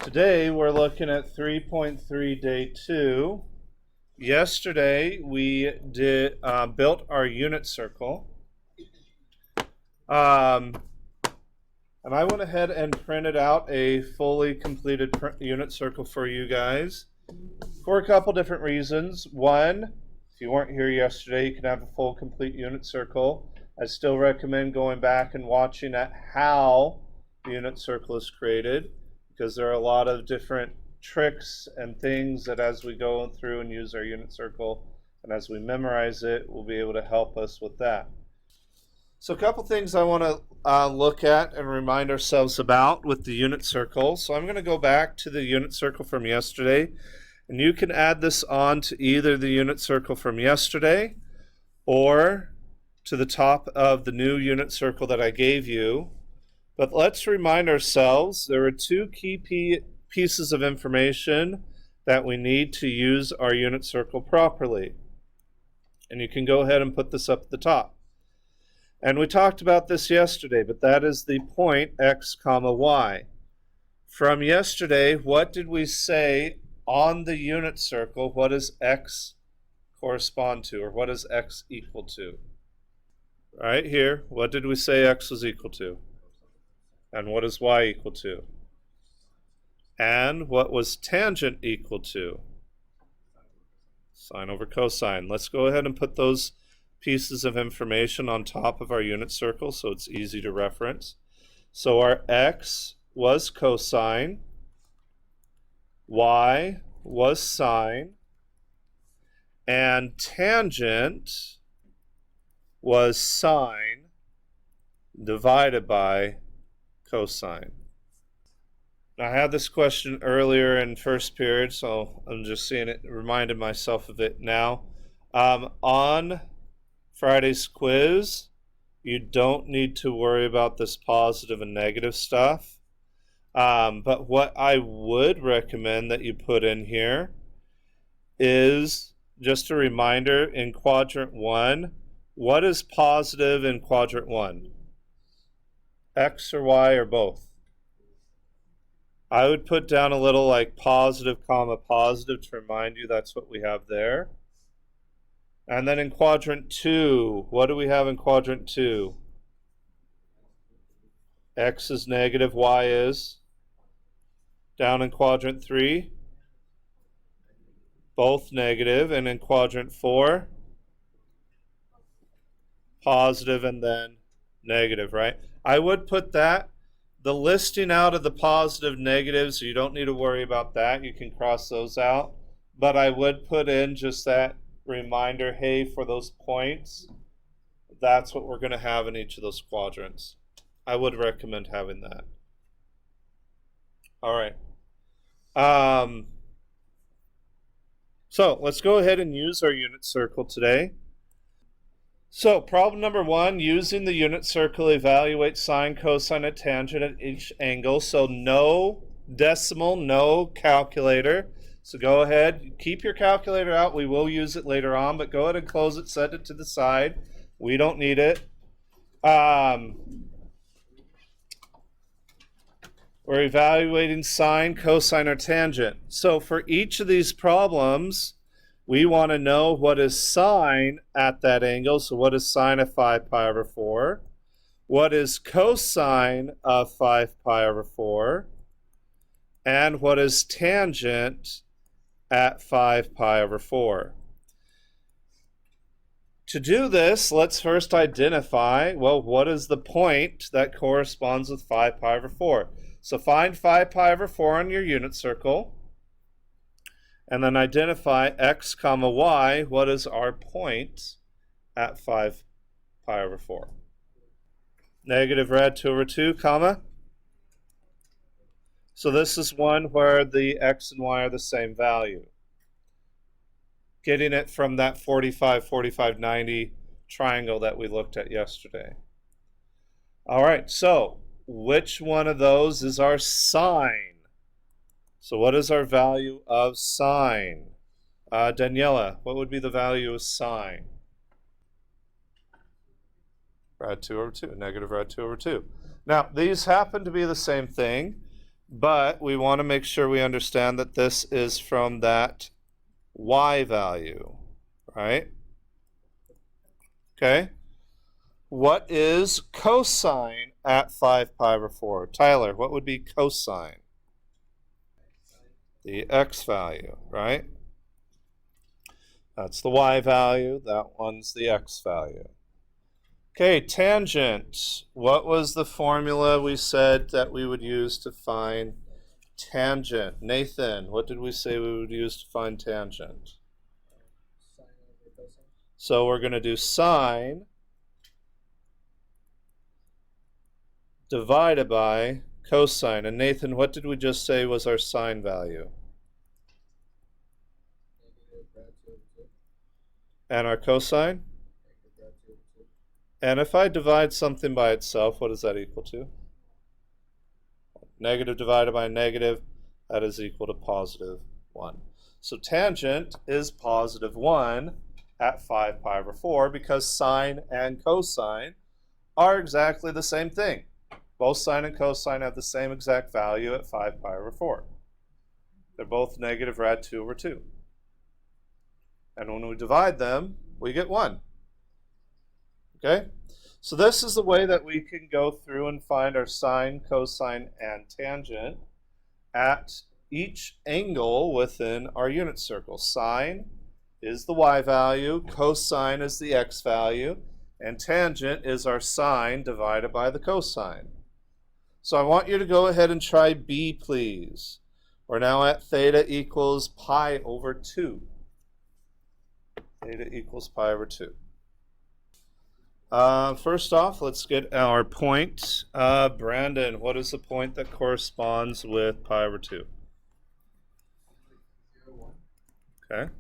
Today we're looking at 3.3 day 2. Yesterday we built our unit circle. And I went ahead and printed out a fully completed unit circle for you guys for a couple different reasons. One, if you weren't here yesterday, you can have a full complete unit circle. I still recommend going back and watching at how the unit circle is created, because there are a lot of different tricks and things that as we go through and use our unit circle and as we memorize it, will be able to help us with that. So a couple things I want to look at and remind ourselves about with the unit circle. So I'm going to go back to the unit circle from yesterday, and you can add this on to either the unit circle from yesterday or to the top of the new unit circle that I gave you. But let's remind ourselves there are two key pieces of information that we need to use our unit circle properly. And you can go ahead and put this up at the top. And we talked about this yesterday, but that is the point x comma y. From yesterday, what did we say on the unit circle? What does x correspond to, or what does x equal to? Right here, what did we say x was equal to? And what is y equal to? And what was tangent equal to? Sine over cosine. Let's go ahead and put those pieces of information on top of our unit circle so it's easy to reference. So our x was cosine, y was sine, and tangent was sine divided by cosine. Now, I had this question earlier in first period, so I'm just seeing it, reminded myself of it now. On Friday's quiz, you don't need to worry about this positive and negative stuff. But what I would recommend that you put in here is just a reminder in quadrant 1, what is positive in quadrant 1? X or y or both? I would put down a little like positive comma positive to remind you that's what we have there. And then in quadrant 2, what do we have in quadrant 2? X is negative, y is. Down in quadrant 3, both negative. And in quadrant 4, positive and then negative, right? I would put that, the listing out of the positive negatives, so you don't need to worry about that. You can cross those out. But I would put in just that reminder, hey, for those points, that's what we're going to have in each of those quadrants. I would recommend having that. All right. So let's go ahead and use our unit circle today. So problem number 1, using the unit circle, evaluate sine, cosine, and tangent at each angle. So no decimal, no calculator. So go ahead, keep your calculator out. We will use it later on, but go ahead and close it, set it to the side. We don't need it. We're evaluating sine, cosine, or tangent. So for each of these problems, we want to know what is sine at that angle. So what is sine of 5 pi over 4? What is cosine of 5 pi over 4? And what is tangent at 5 pi over 4? To do this, let's first identify, well, what is the point that corresponds with 5 pi over 4? So find 5 pi over 4 on your unit circle, and then identify x comma y, what is our point at 5 pi over 4? Negative rad 2 over 2, comma. So this is one where the x and y are the same value. Getting it from that 45, 45, 90 triangle that we looked at yesterday. All right, so which one of those is our sine? So what is our value of sine? Daniela, what would be the value of sine? Rad 2 over 2, negative rad 2 over 2. Now, these happen to be the same thing, But we want to make sure we understand that this is from that y value, right? Okay. What is cosine at 5 pi over 4? Tyler, what would be cosine? The x value, right? That's the y value. That one's the x value. Okay, tangent. What was the formula we said that we would use to find tangent? Nathan, what did we say we would use to find tangent? So we're going to do sine divided by cosine. And Nathan, what did we just say was our sine value? And our cosine? And if I divide something by itself, what is that equal to? Negative divided by negative, that is equal to positive 1. So tangent is positive 1 at 5 pi over 4 because sine and cosine are exactly the same thing. Both sine and cosine have the same exact value at 5 pi over 4. They're both negative rad 2 over 2. And when we divide them, we get 1. Okay? So this is the way that we can go through and find our sine, cosine, and tangent at each angle within our unit circle. Sine is the y value, cosine is the x value, and tangent is our sine divided by the cosine. So I want you to go ahead and try B, please. We're now at theta equals pi over 2. Theta equals pi over 2. First off, let's get our point. Brandon, what is the point that corresponds with pi over 2? Okay.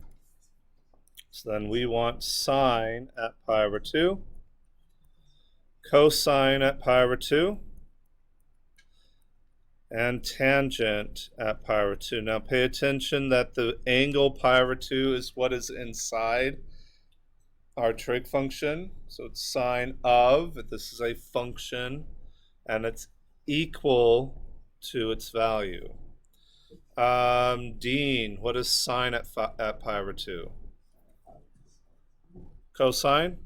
So then we want sine at pi over 2, cosine at pi over 2, and tangent at pi over 2. Now pay attention that the angle pi over 2 is what is inside our trig function. So it's sine of, this is a function, and it's equal to its value. Dean, what is sine at pi over 2? Cosine?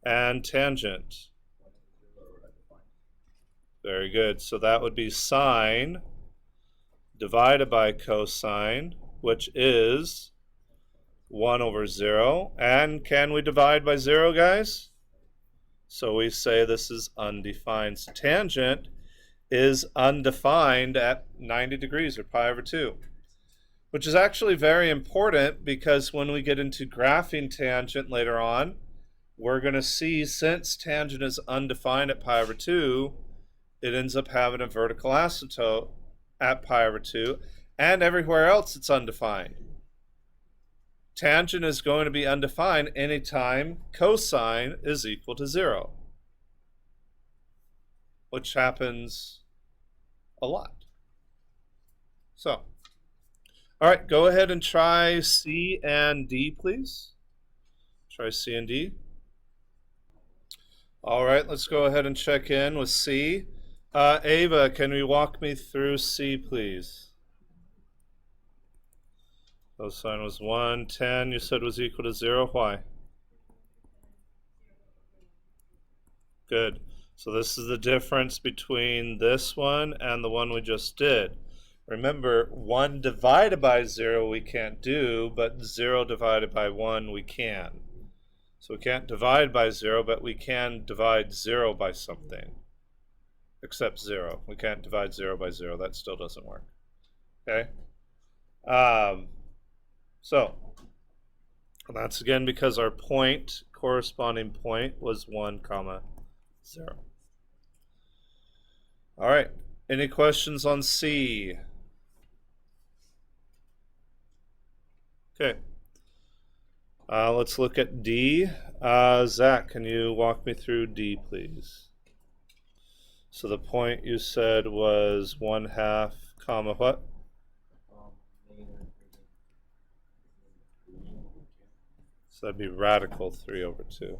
And tangent? Very good. So that would be sine divided by cosine, which is 1 over 0. And can we divide by 0, guys? So we say this is undefined. So tangent is undefined at 90 degrees, or pi over 2, which is actually very important because when we get into graphing tangent later on, we're going to see since tangent is undefined at pi over 2, it ends up having a vertical asymptote at pi over 2, and everywhere else it's undefined. Tangent is going to be undefined anytime cosine is equal to 0, which happens a lot. So, all right, go ahead and try C and D, please. Try C and D. All right, let's go ahead and check in with C. Ava, can you walk me through C, please? Cosine was 1, 10, you said was equal to 0. Why? Good. So this is the difference between this one and the one we just did. Remember, 1 divided by 0 we can't do, but 0 divided by 1 we can. So we can't divide by 0, but we can divide 0 by something. Except 0. We can't divide 0 by 0. That still doesn't work. Okay? So that's again because our point, corresponding point, was 1, 0. All right. Any questions on C? Okay. Let's look at D. Zach, can you walk me through D, please? So the point you said was 1/2, what? So that'd be radical 3 over 2.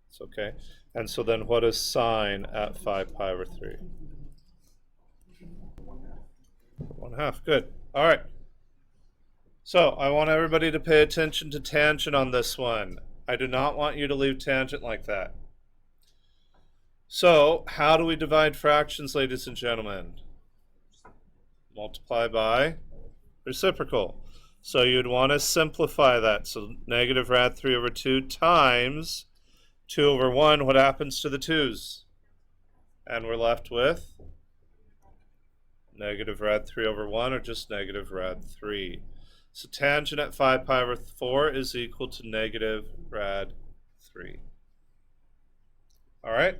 It's okay. And so then what is sine at 5 pi over 3? 1/2. Good. All right. So I want everybody to pay attention to tangent on this one. I do not want you to leave tangent like that. So how do we divide fractions, ladies and gentlemen? Multiply by reciprocal. So you'd want to simplify that. So negative rad 3 over 2 times 2 over 1. What happens to the 2's? And we're left with negative rad 3 over 1, or just negative rad 3. So tangent at 5 pi over 4 is equal to negative rad 3. All right?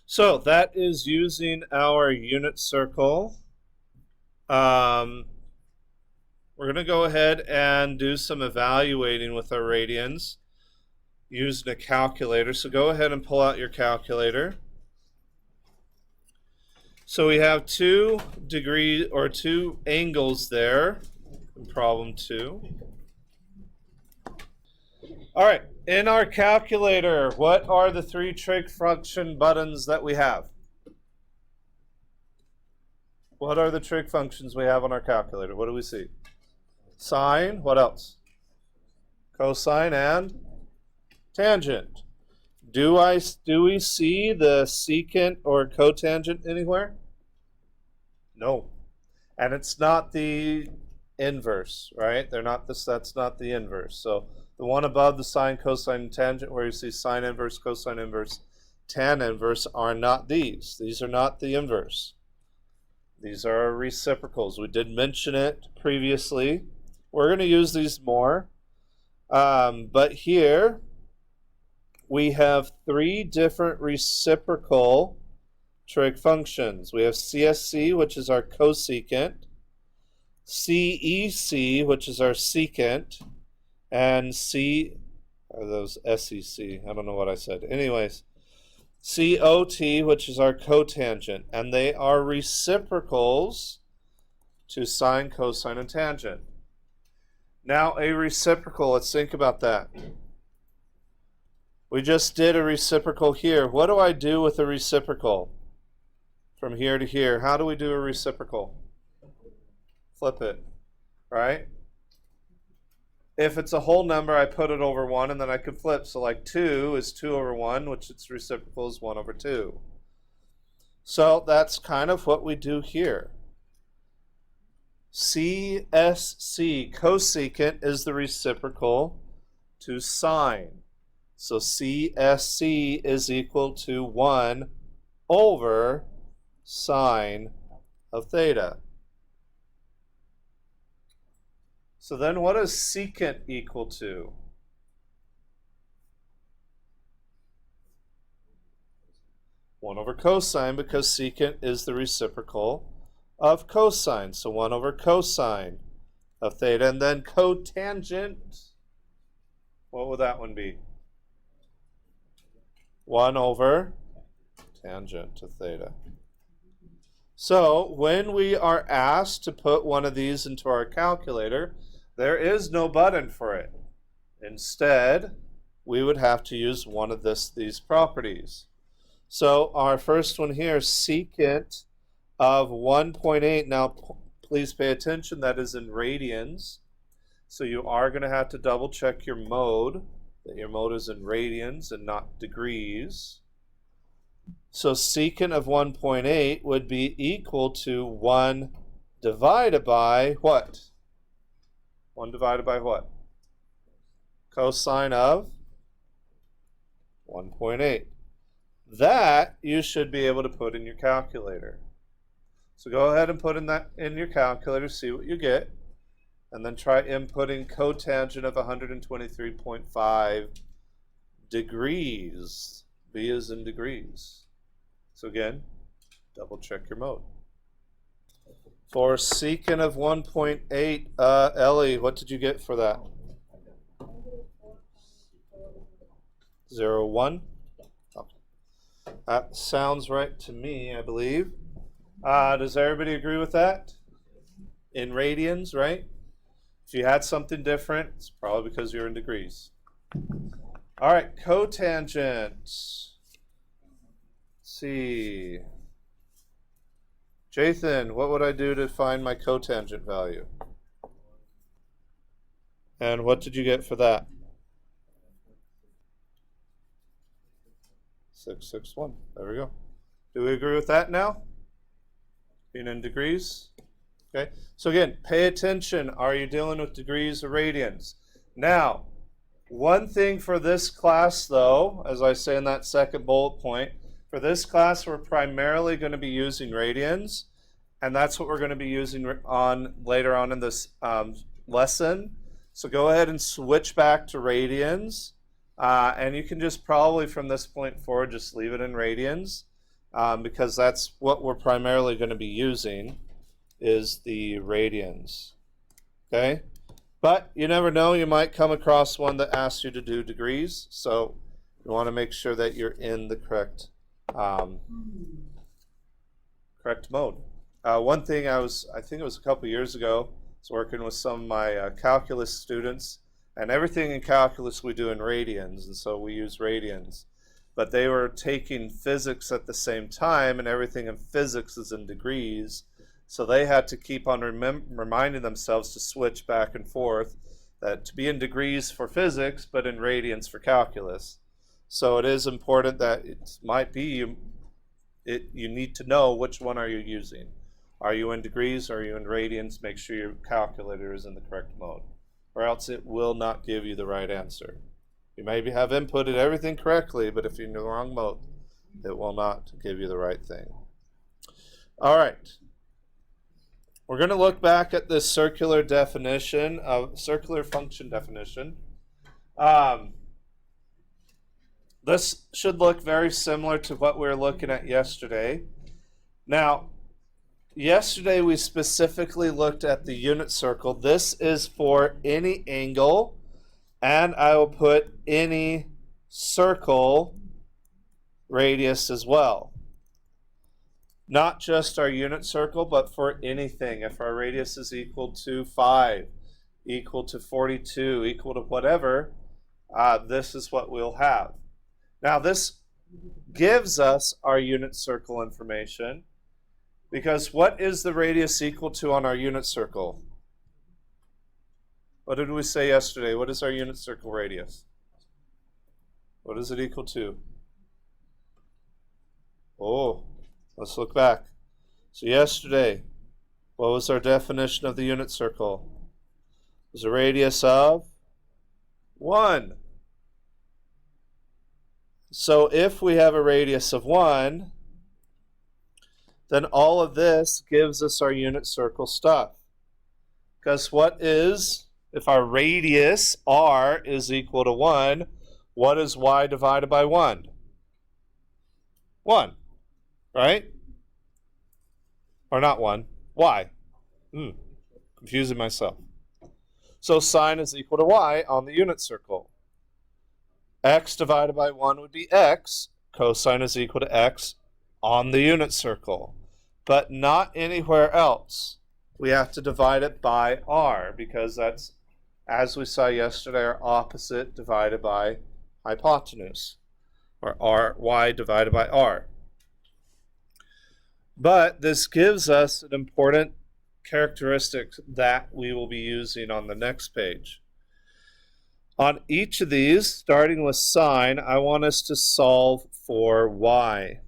So that is using our unit circle. We're going to go ahead and do some evaluating with our radians using a calculator. So go ahead and pull out your calculator. So we have 2 degrees or 2 angles there in problem 2. All right, in our calculator, what are the 3 trig function buttons that we have? What are the trig functions we have on our calculator? What do we see? Sine, what else? Cosine and tangent. Do we see the secant or cotangent anywhere? No. And it's not the inverse, right? That's not the inverse. So the one above the sine, cosine, and tangent, where you see sine inverse, cosine inverse, tan inverse, are not these. These are not the inverse. These are reciprocals. We did mention it previously. We're going to use these more. But here we have 3 different reciprocal trig functions. We have CSC, which is our cosecant, CEC, which is our secant, and are those SEC? I don't know what I said. Anyways, COT, which is our cotangent, and they are reciprocals to sine, cosine, and tangent. Now a reciprocal, let's think about that. We just did a reciprocal here. What do I do with a reciprocal? From here to here, how do we do a reciprocal? Flip it, right? If it's a whole number, I put it over 1, and then I could flip. So like 2 is 2 over 1, which its reciprocal is 1 over 2. So that's kind of what we do here. CSC, cosecant, is the reciprocal to sine. So CSC is equal to 1 over sine of theta. So then what is secant equal to? One over cosine, because secant is the reciprocal of cosine. So 1 over cosine of theta. And then cotangent, what would that one be? 1 over tangent of theta. So when we are asked to put one of these into our calculator, there is no button for it. Instead, we would have to use one of these properties. So our first one here, secant of 1.8. Now, please pay attention, that is in radians. So you are going to have to double check your mode, that your mode is in radians and not degrees. So secant of 1.8 would be equal to 1 divided by what? 1 divided by what? Cosine of 1.8. That you should be able to put in your calculator. So go ahead and put in your calculator, see what you get, and then try inputting cotangent of 123.5 degrees. B is in degrees. So again, double check your mode. For secant of 1.8, Ellie, what did you get for that? 0, 1? Okay. That sounds right to me, I believe. Does everybody agree with that? In radians, right? If you had something different, it's probably because you're in degrees. All right, cotangent. See. Jathan, what would I do to find my cotangent value? And what did you get for that? 661. There we go. Do we agree with that now? Being in degrees? Okay. So again, pay attention. Are you dealing with degrees or radians? Now, one thing for this class, though, as I say in that second bullet point, for this class, we're primarily going to be using radians, and that's what we're going to be using on later on in this lesson. So go ahead and switch back to radians, and you can just probably from this point forward just leave it in radians, because that's what we're primarily going to be using is the radians. Okay? But you never know, you might come across one that asks you to do degrees, so you want to make sure that you're in the correct mode. One thing I think it was a couple years ago, I was working with some of my calculus students, and everything in calculus we do in radians, and so we use radians. But they were taking physics at the same time, and everything in physics is in degrees. So they had to keep on reminding themselves to switch back and forth, that to be in degrees for physics, but in radians for calculus. So it is important that it might be, you need to know which one are you using. Are you in degrees or are you in radians? Make sure your calculator is in the correct mode, or else it will not give you the right answer. You maybe have inputted everything correctly, but if you're in the wrong mode, it will not give you the right thing. All right. We're going to look back at this circular definition of circular function definition. This should look very similar to what we were looking at yesterday. Now, yesterday we specifically looked at the unit circle. This is for any angle, and I will put any circle radius as well. Not just our unit circle, but for anything. If our radius is equal to 5, equal to 42, equal to whatever, this is what we'll have. Now this gives us our unit circle information, because what is the radius equal to on our unit circle? What did we say yesterday? What is our unit circle radius? What is it equal to? Oh, let's look back. So yesterday, what was our definition of the unit circle? It was a radius of 1. So if we have a radius of 1, then all of this gives us our unit circle stuff. Because what is, if our radius, r, is equal to 1, what is y divided by 1? 1. Right? Or not 1. Y. Confusing myself. So sine is equal to y on the unit circle. X divided by 1 would be x. Cosine is equal to x on the unit circle. But not anywhere else. We have to divide it by r, because that's, as we saw yesterday, our opposite divided by hypotenuse, or r, y divided by r. But this gives us an important characteristic that we will be using on the next page. On each of these, starting with sine, I want us to solve for y.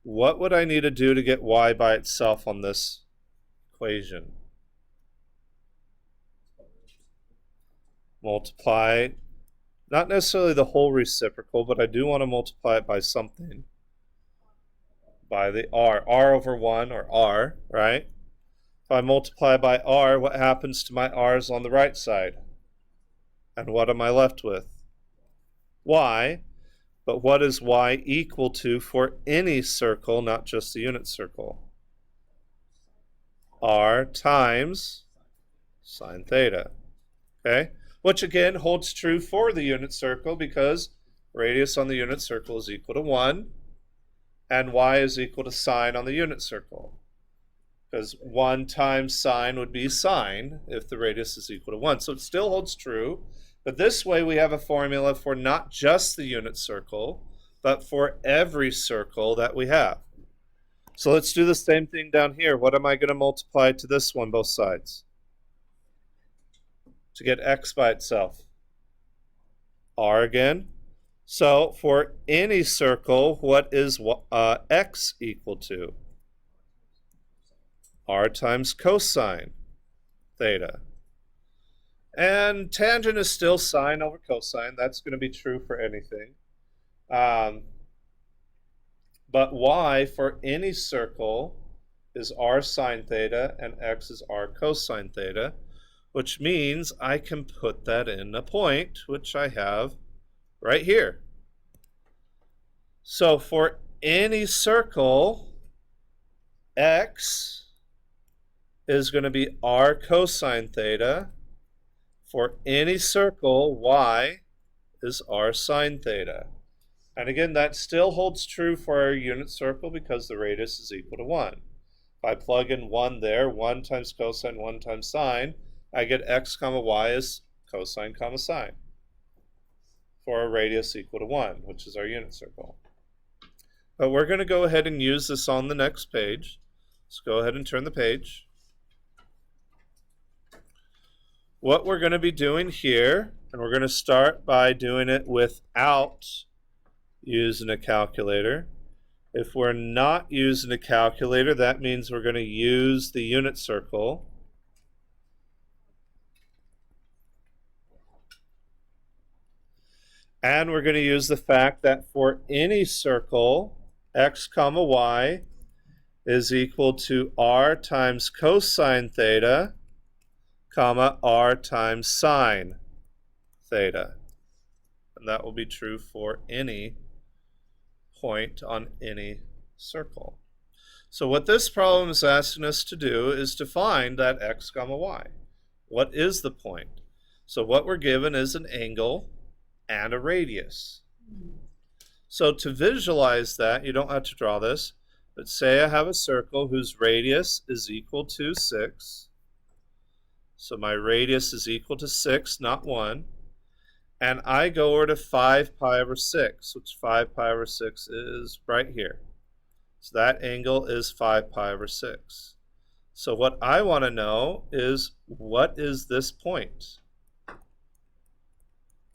What would I need to do to get y by itself on this equation? Multiply, not necessarily the whole reciprocal, but I do want to multiply it by something. By the r over 1, or r, right? If I multiply by r, what happens to my r's on the right side? And what am I left with? Y. But what is y equal to for any circle, not just the unit circle? R times sine theta. Okay? Which again holds true for the unit circle, because radius on the unit circle is equal to 1, and y is equal to sine on the unit circle. Because 1 times sine would be sine if the radius is equal to 1. So it still holds true. But this way we have a formula for not just the unit circle, but for every circle that we have. So let's do the same thing down here. What am I going to multiply to this one, both sides? To get x by itself. R again. So for any circle, what is x equal to? R times cosine theta. And tangent is still sine over cosine. That's going to be true for anything. But y for any circle is r sine theta and x is r cosine theta, which means I can put that in a point, which I have right here. So for any circle, x is going to be r cosine theta. For any circle, y is r sine theta. And again, that still holds true for our unit circle because the radius is equal to 1. If I plug in 1 there, 1 times cosine, 1 times sine, I get x comma y is cosine comma sine for a radius equal to 1, which is our unit circle. But we're going to go ahead and use this on the next page. Let's go ahead and turn the page. What we're going to be doing here, and we're going to start by doing it without using a calculator. If we're not using a calculator, that means we're going to use the unit circle. And we're going to use the fact that for any circle, x comma y is equal to r times cosine theta, comma r times sine theta. And that will be true for any point on any circle. So what this problem is asking us to do is to find that x comma y. What is the point? So what we're given is an angle and a radius. So to visualize that, you don't have to draw this, but say I have a circle whose radius is equal to 6. So my radius is equal to 6, not 1. And I go over to 5 pi over 6, which 5 pi over 6 is right here. So that angle is 5 pi over 6. So what I want to know is, what is this point?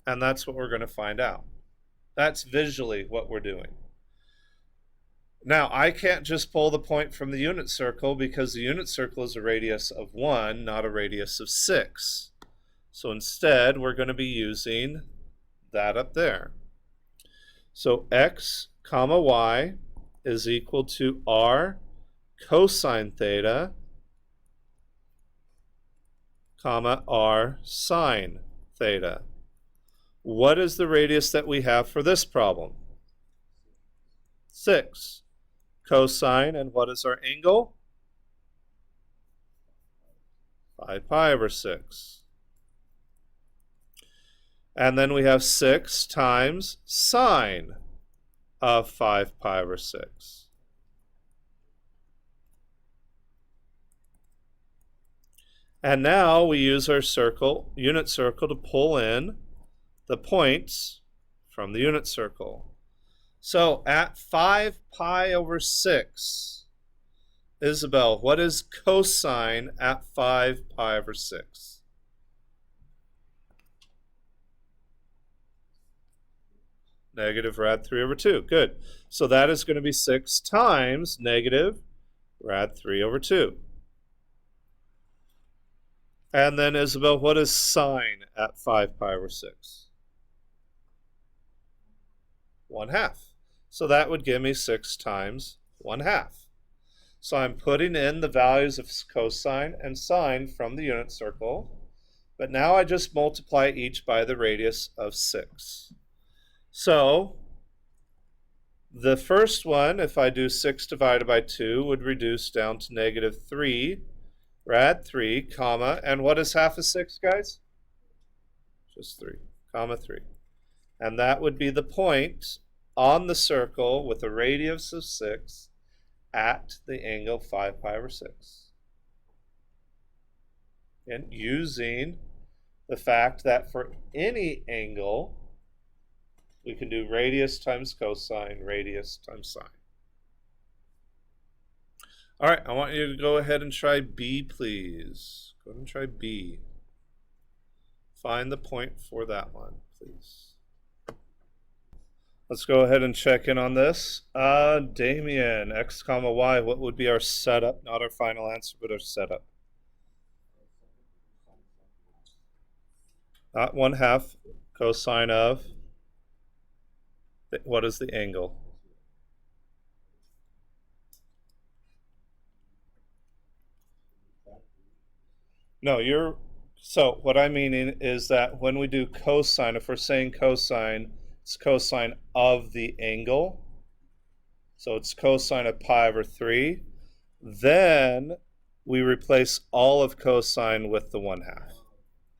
And that's what we're going to find out. That's visually what we're doing. Now, I can't just pull the point from the unit circle because the unit circle is a radius of 1, not a radius of 6. So instead, we're going to be using that up there. So x comma y is equal to r cosine theta, comma r sine theta. What is the radius that we have for this problem? 6. Cosine, and what is our angle? 5 pi over 6. And then we have 6 times sine of 5 pi over 6. And now we use our unit circle to pull in the points from the unit circle. So at 5 pi over 6, Isabel, what is cosine at 5 pi over 6? Negative rad 3 over 2. Good. So that is going to be 6 times negative rad 3 over 2. And then, Isabel, what is sine at 5 pi over 6? 1/2. So that would give me 6 times 1/2. So I'm putting in the values of cosine and sine from the unit circle, but now I just multiply each by the radius of 6. So the first one, if I do 6 divided by 2, would reduce down to negative 3 rad 3, comma, and what is half of 6, guys? Just 3, comma 3. And that would be the point on the circle with a radius of 6 at the angle 5 pi over 6. And using the fact that for any angle, we can do radius times cosine, radius times sine. All right, I want you to go ahead and try B, please. Go ahead and try B. Find the point for that one, please. Let's go ahead and check in on this. Damien, x comma y, what would be our setup? Not our final answer, but our setup. Not 1/2 cosine of, what is the angle? No, so what I mean is that when we do cosine, if we're saying cosine, it's cosine of the angle. So it's cosine of pi over 3. Then we replace all of cosine with the 1/2.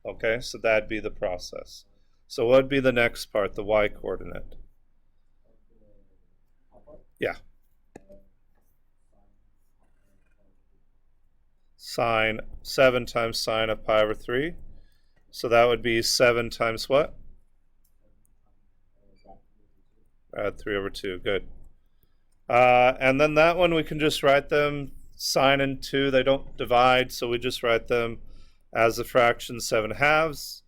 Okay, so that'd be the process. So what would be the next part, the y coordinate? Yeah. Sine, 7 times sine of pi over 3. So that would be 7 times what? Add 3 over 2, good. And then that one we can just write them sine and 2, they don't divide, so we just write them as a fraction 7/2,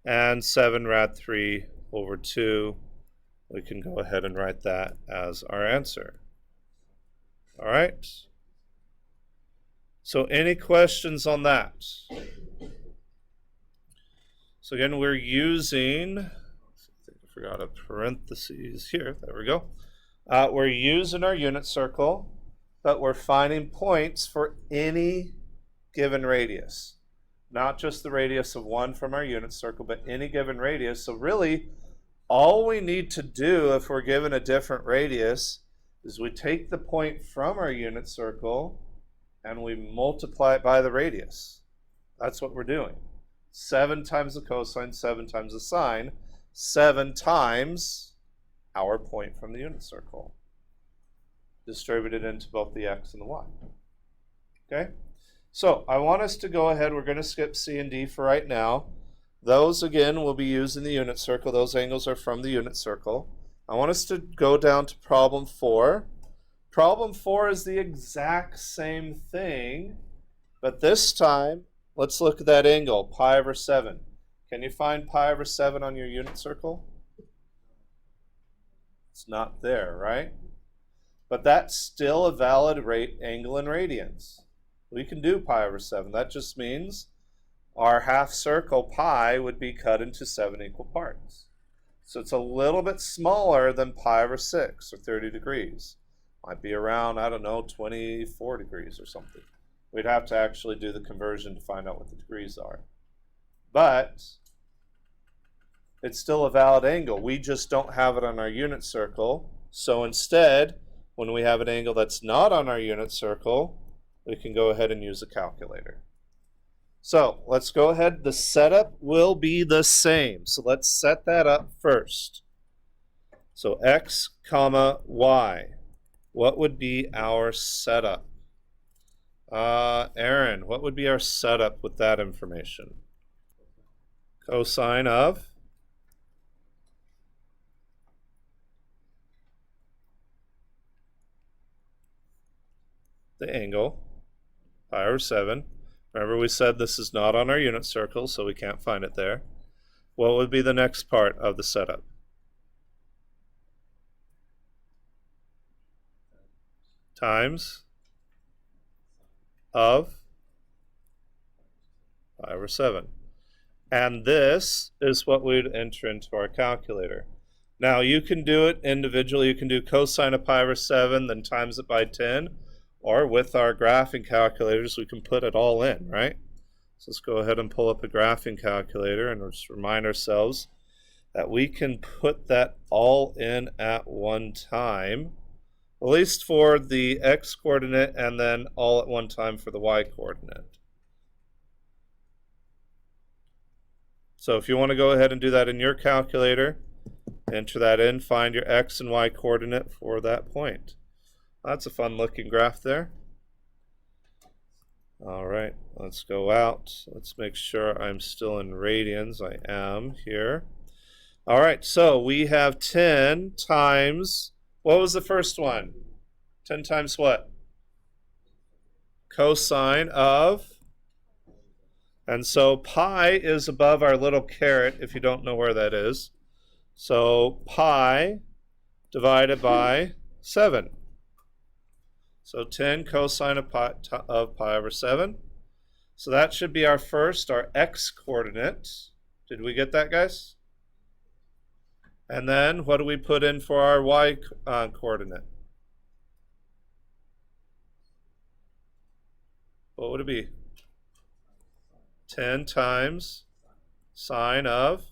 and 7 rad 3 over 2. We can go ahead and write that as our answer. All right. So any questions on that? So again, we're using, I think I forgot a parentheses here. There we go. We're using our unit circle, but we're finding points for any given radius. Not just the radius of 1 from our unit circle, but any given radius. So really, all we need to do if we're given a different radius is we take the point from our unit circle and we multiply it by the radius. That's what we're doing. 7 times the cosine, 7 times the sine, 7 times our point from the unit circle, distributed into both the x and the y. Okay? So I want us to go ahead, we're going to skip C and D for right now. Those, again, will be used in the unit circle. Those angles are from the unit circle. I want us to go down to problem 4. Problem 4 is the exact same thing, but this time, let's look at that angle, pi over 7. Can you find pi over 7 on your unit circle? It's not there, right? But that's still a valid angle in radians. We can do pi over 7. That just means our half circle pi would be cut into 7 equal parts. So it's a little bit smaller than pi over 6, or 30 degrees. Might be around, I don't know, 24 degrees or something. We'd have to actually do the conversion to find out what the degrees are. But it's still a valid angle. We just don't have it on our unit circle. So instead, when we have an angle that's not on our unit circle, we can go ahead and use a calculator. So let's go ahead. The setup will be the same. So let's set that up first. So x comma y. What would be our setup? Aaron, what would be our setup with that information? Cosine of? The angle, pi over 7. Remember we said this is not on our unit circle, so we can't find it there. What would be the next part of the setup? Times of pi over 7. And this is what we'd enter into our calculator. Now you can do it individually. You can do cosine of pi over 7, then times it by 10. Or with our graphing calculators, we can put it all in, right? So let's go ahead and pull up a graphing calculator and just remind ourselves that we can put that all in at one time, at least for the x coordinate, and then all at one time for the y coordinate. So if you want to go ahead and do that in your calculator, enter that in, find your x and y coordinate for that point. That's a fun looking graph there. All right, let's go out. Let's make sure I'm still in radians. I am here. All right, so we have 10 times, what was the first one? 10 times what? cosine of, and so pi is above our little caret if you don't know where that is. So pi divided by 7. So 10 cosine of pi over 7. So that should be our x coordinate. Did we get that, guys? And then what do we put in for our y coordinate? What would it be? 10 times sine of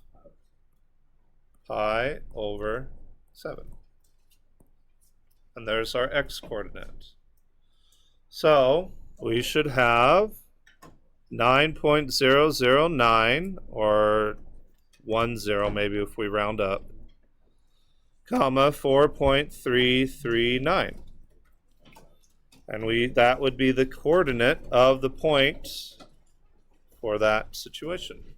pi over 7. And there's our x coordinate. So we should have 9.009, or 10 maybe if we round up, comma 4.339. And that would be the coordinate of the point for that situation.